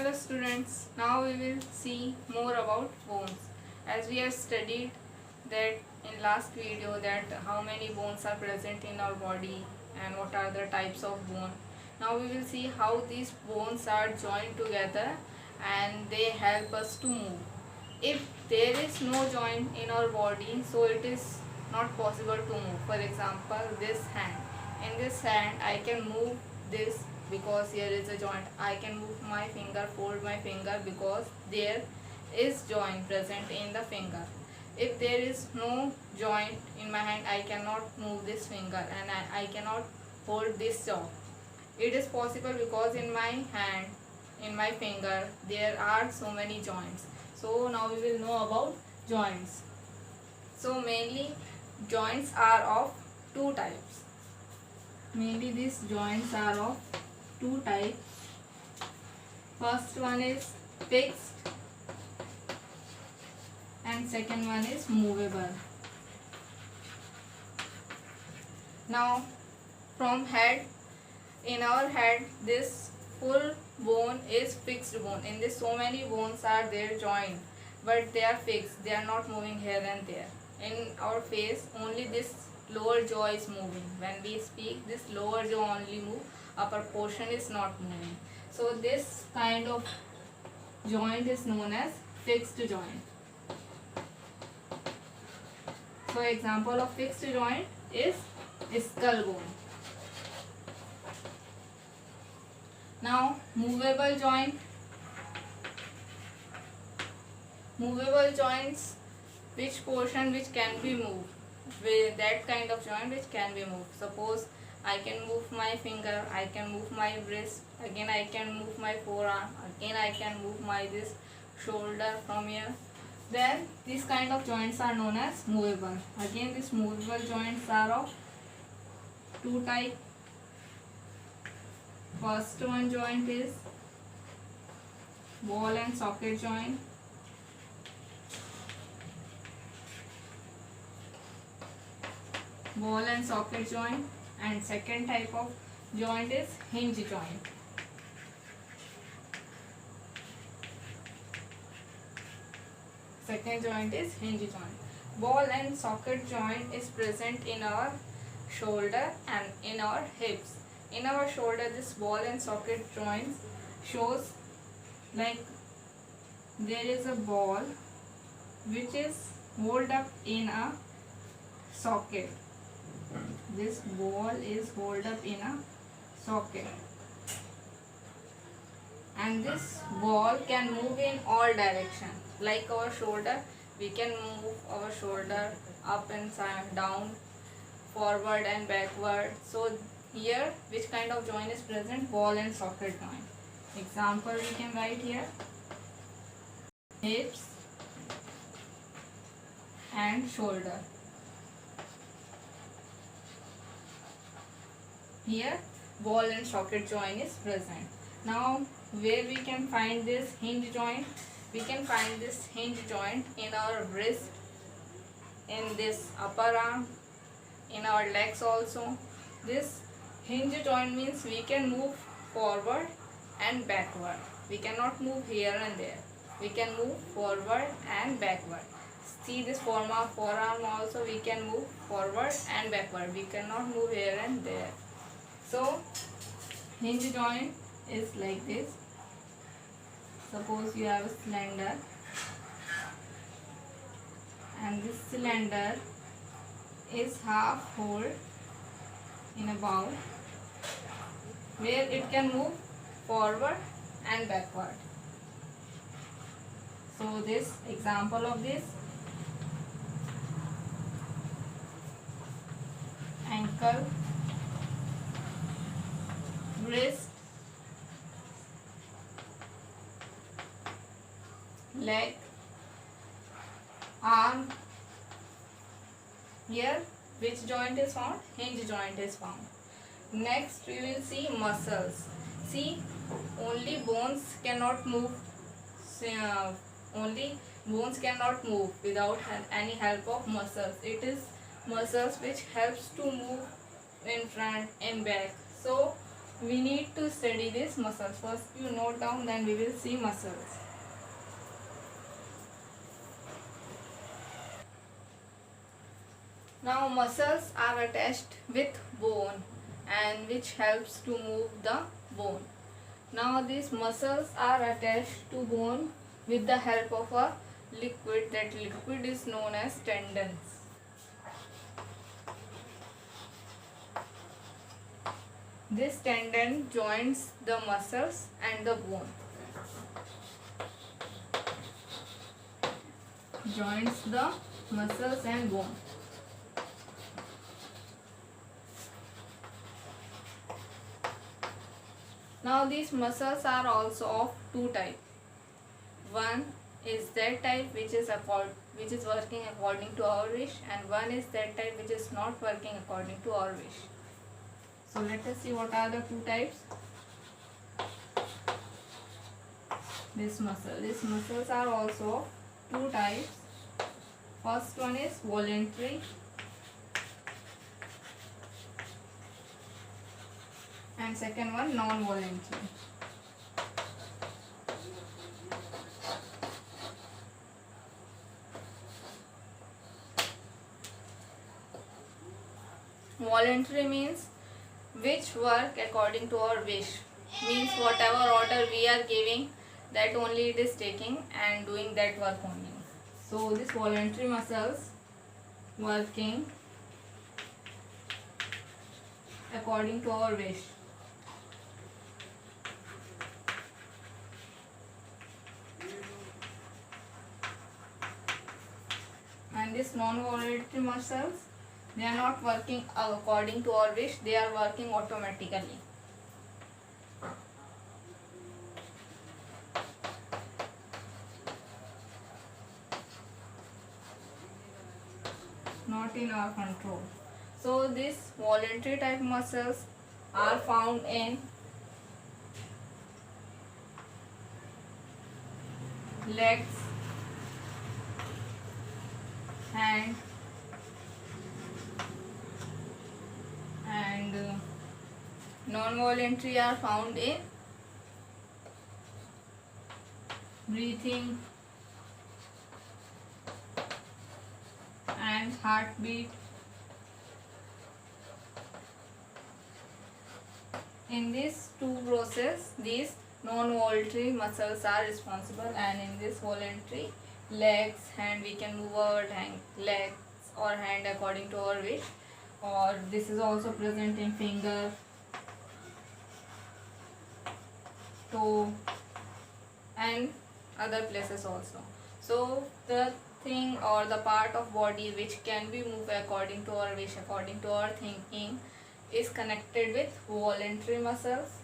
Hello students, now we will see more about bones. As we have studied that in last video that how many bones are present in our body and what are the types of bone. Now we will see how these bones are joined together and they help us to move. If there is no joint in our body, so it is not possible to move. For example, this hand. In this hand I can move this because here is a joint. I can move my finger, fold my finger because there is joint present in the finger. If there is no joint in my hand, I cannot move this finger and I cannot hold this jaw. It is possible because in my hand, in my finger, there are so many joints. So now we will know about joints. So mainly joints are of two types. Mainly these joints are of two types. First one is fixed and second one is movable. Now from head, in our head this full bone is fixed bone. In this so many bones are there joined, but they are fixed, they are not moving here and there. In our face only this lower jaw is moving. When we speak, this lower jaw only move, upper portion is not moving. So this kind of joint is known as fixed joint. So example of fixed joint is skull bone. Now movable joint. Movable joints, which portion which can be moved, with that kind of joint which can be moved. Suppose I can move my finger, I can move my wrist, again I can move my forearm, again I can move my this shoulder from here. Then these kind of joints are known as movable. Again these movable joints are of two types. First one joint is ball and socket joint. Ball and socket joint, and second type of joint is hinge joint. Second joint is hinge joint. Ball and socket joint is present in our shoulder and in our hips. In our shoulder, this ball and socket joint shows like there is a ball which is held up in a socket. This ball is held up in a socket, and this ball can move in all directions. Like our shoulder, we can move our shoulder up and down, forward and backward. So here which kind of joint is present? Ball and socket joint. Example we can write here: hips and shoulder. Here ball and socket joint is present. Now where we can find this hinge joint? We can find this hinge joint in our wrist, in this upper arm, in our legs also. This hinge joint means we can move forward and backward. We cannot move here and there. We can move forward and backward. See this forearm also we can move forward and backward. We cannot move here and there. So hinge joint is like this. Suppose you have a cylinder, and this cylinder is half hole in a bowl where it can move forward and backward. So this example of this: ankle, wrist, leg, arm. Here which joint is found? Hinge joint is found. Next we will see muscles. See, only bones cannot move. Only bones cannot move without any help of muscles. It is muscles which helps to move in front and back. So we need to study this muscles. First you note down, then we will see muscles. Now muscles are attached with bone and which helps to move the bone. Now these muscles are attached to bone with the help of a liquid. That liquid is known as tendons. This tendon joins the muscles and the bone. Joins the muscles and bone. Now these muscles are also of two types. One is that type which is working according to our wish, and one is that type which is not working according to our wish. So let us see what are the two types. These muscles are also of two types. First one is voluntary and second one non-voluntary. Voluntary means which work according to our wish, means whatever order we are giving, that only it is taking and doing that work only. So this voluntary muscles working according to our wish. And this non-voluntary muscles, they are not working according to our wish, they are working automatically. Not in our control. So these voluntary type muscles are found in legs, hand, and non-voluntary are found in breathing and heartbeat. In this two process, these non-voluntary muscles are responsible, and in this voluntary, legs, hand, we can move our legs or hand according to our wish, or this is also present in finger, toe, and other places also. So the thing or the part of body which can be moved according to our wish, according to our thinking, is connected with voluntary muscles.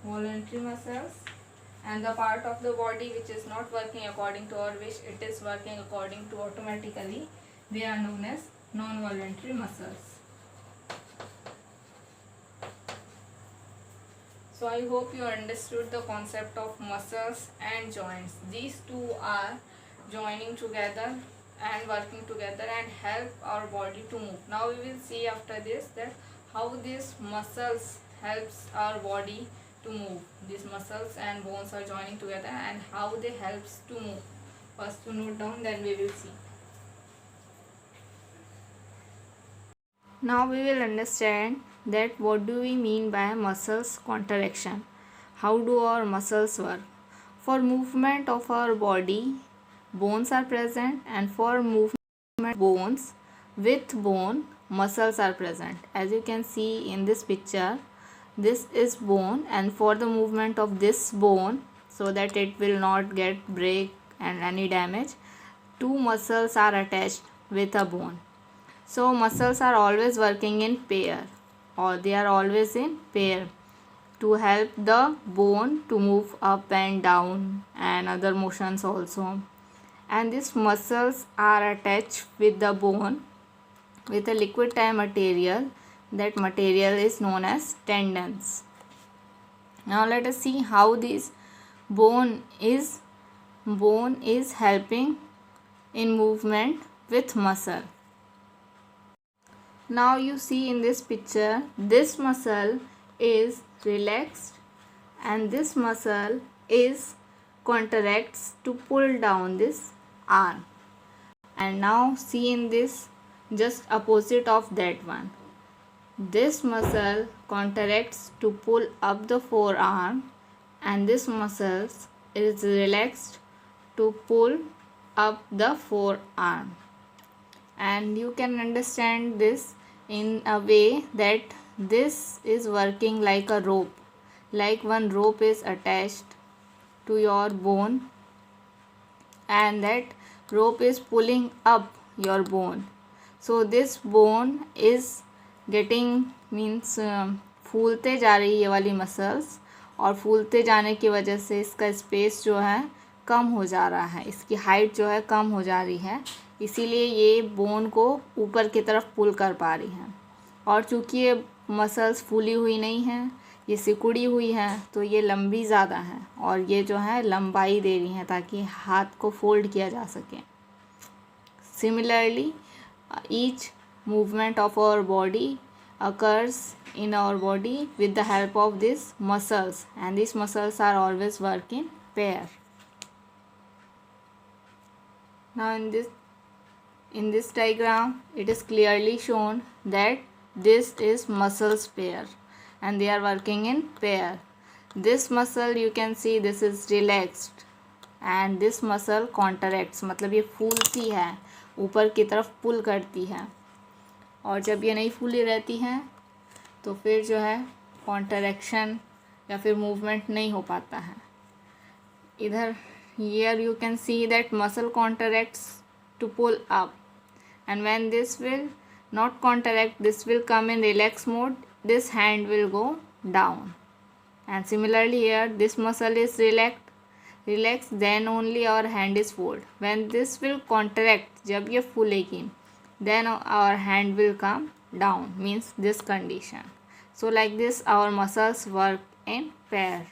Voluntary muscles, and the part of the body which is not working according to our wish, it is working according to automatically, they are known as non-voluntary muscles. So I hope you understood the concept of muscles and joints. These two are joining together and working together and help our body to move. Now we will see after this that how these muscles helps our body to move. These muscles and bones are joining together and how they helps to move. First to note down, then we will see. Now we will understand that what do we mean by muscles contraction. How do our muscles work? For movement of our body, bones are present, and for movement bones with bone, muscles are present. As you can see in this picture, this is bone, and for the movement of this bone, so that it will not get break and any damage, two muscles are attached with a bone. So muscles are always working in pair, or they are always in pair to help the bone to move up and down and other motions also. And these muscles are attached with the bone with a liquid type material. That material is known as tendons. Now let us see how this bone is helping in movement with muscle. Now you see in this picture, this muscle is relaxed and this muscle is contracts to pull down this arm. And now see in this, just opposite of that one. This muscle contracts to pull up the forearm and this muscle is relaxed to pull up the forearm. And you can understand this in a way that this is working like a rope, like one rope is attached to your bone and that rope is pulling up your bone. So this bone is getting means फूलते जा रही है ये वाली muscles, और फूलते जाने की वजह से इसका स्पेस जो है कम हो जा रहा है, इसकी हाइट जो है कम हो जा रही है, इसीलिए ये बोन को ऊपर की तरफ पुल कर पा रही है। और चूँकि ये मसल्स फूली हुई नहीं हैं, ये सिकुड़ी हुई हैं, तो ये लंबी ज़्यादा हैं और ये जो है लंबाई दे रही हैं ताकि हाथ को फोल्ड किया जा सके। Similarly each movement of our body occurs in our body with the help of these muscles, and these muscles are always work in pair. Now in this diagram it is clearly shown that this is muscles pair and they are working in pair. This muscle you can see this is relaxed and this muscle contracts, मतलब ये फूलती है, ऊपर की तरफ पुल करती है, और जब ये नहीं फूली रहती हैं तो फिर जो है कॉन्ट्रैक्शन या फिर मूवमेंट नहीं हो पाता है। इधर here you can see that muscle contracts to pull up and when this will not contract, this will come in relax mode, this hand will go down. And similarly here this muscle is relaxed, then only our hand is fold. When this will contract, जब ये फूलेगी, then our hand will come down, means this condition. So like this our muscles work in pair.